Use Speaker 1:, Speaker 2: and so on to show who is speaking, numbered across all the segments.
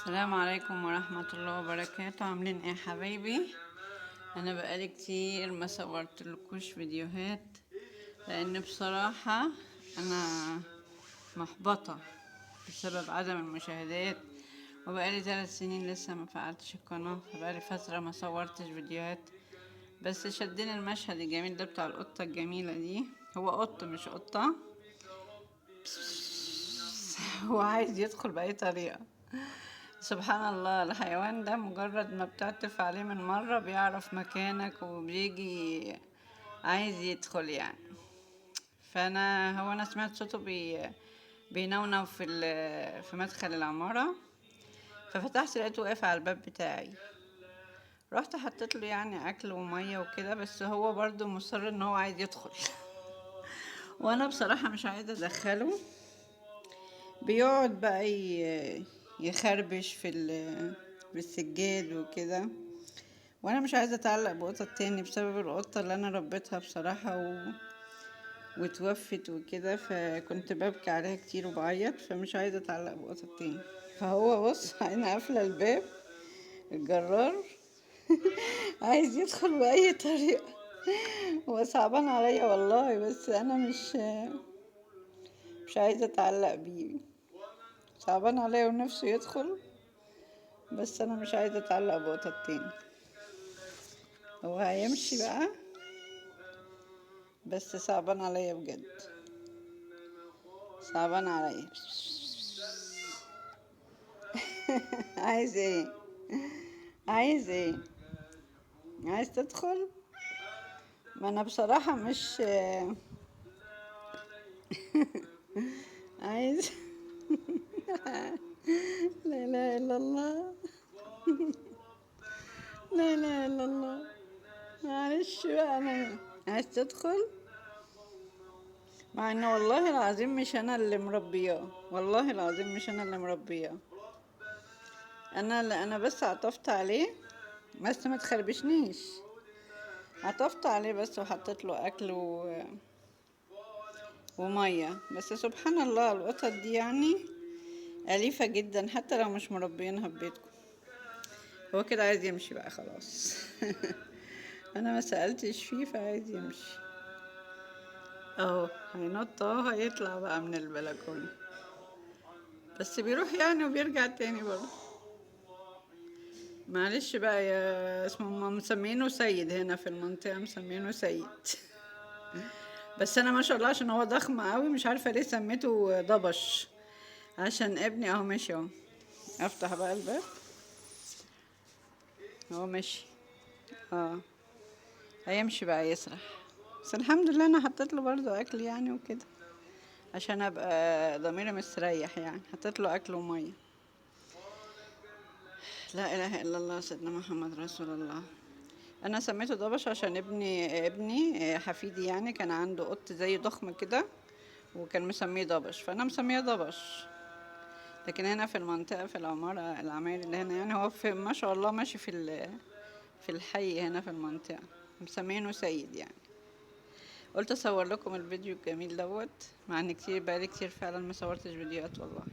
Speaker 1: السلام عليكم ورحمة الله وبركاته. عاملين ايه حبايبي؟ انا بقالي كتير ما صورتلكوش فيديوهات لان بصراحة انا محبطة بسبب عدم المشاهدات، وبقالي 3 سنين لسه ما فعلتش القناة، فبقالي فترة ما صورتش فيديوهات. بس شدني المشهد الجميل ده بتاع القطة الجميلة دي. هو قط مش قطة، هو عايز يدخل بأي طريقة. سبحان الله، الحيوان ده مجرد ما بتعطف عليه من مرة بيعرف مكانك وبيجي عايز يدخل يعني. انا سمعت صوته بينونو في مدخل العمارة، ففتحت لقيته واقف على الباب بتاعي. رحت حطيت له يعني اكل وميه وكده، بس هو برضو مصر ان هو عايز يدخل. وانا بصراحة مش عايزة ادخله. بيقعد بقى يخربش في السجاد وكده، وانا مش عايزه اتعلق بقطه تاني بسبب القطه اللي انا ربيتها بصراحه وتوفت وكده، فكنت ببكي عليها كتير وبعيط، فمش عايزه اتعلق بقطه تاني. فهو بص انا قافله الباب، الجرار عايز يدخل باي طريقه. هو صعبان عليا والله، بس انا مش عايزه اتعلق بيه. صعبان عليا ونفسه يدخل، بس انا مش عايزه اتعلق بقطه تاني. هو هيمشي بقى، بس صعبان عليا بجد، صعبان عليا. عايز ايه؟ عايز ايه؟ عايز تدخل؟ ما انا بصراحة مش عايز. لا اله الا الله، لا اله الا الله. معلش بقى، انا عايز تدخل، مع ان والله العظيم مش انا اللي مربياه، والله العظيم مش انا اللي مربياه. انا بس عطفت عليه، بس ما تخربشنيش. عطفت عليه بس وحطيت له اكل وميه. بس سبحان الله القطط دي يعني أليفة جدا حتى لو مش مربينها ببيتكم. هو كده عايز يمشي بقى خلاص. انا ما سألتش فيه فعايز يمشي اهو. هينط اهو، هيطلع بقى من البلكونة، بس بيروح يعني وبيرجع تاني برضه. معلش بقى، يا اسمه مسمينه سيد هنا في المنطقة، مسمينه سيد. بس انا ما شاء الله عشان هو ضخم قوي مش عارفة ليه سميته ضبش، عشان ابني اهو ماشي اهو. افتح بقى الباب، هو ماشي. اه هيمشي بقى يسرح. بس الحمد لله انا حطيت له برضو اكل يعني وكده، عشان ابقى ضميري مستريح يعني. حطيت له اكل وميه. لا اله الا الله سيدنا محمد رسول الله. انا سميته ضبش عشان ابني حفيدي يعني كان عنده قط زي ضخم كده، وكان مسميه ضبش، فانا مسميه ضبش. لكن هنا في المنطقه، في العماير اللي هنا يعني، هو في ما شاء الله ماشي في الحي هنا في المنطقه، مسمينه سيد يعني. قلت اصور لكم الفيديو الجميل دوت، مع ان بقالي كتير فعلا ما صورتش فيديوهات والله.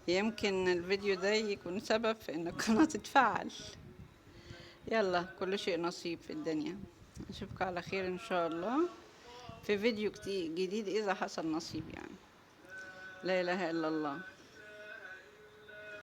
Speaker 1: يمكن الفيديو ده يكون سبب في ان القناة تتفعل. يلا، كل شيء نصيب في الدنيا. اشوفك على خير ان شاء الله في فيديو جديد اذا حصل نصيب يعني. لا اله الا الله.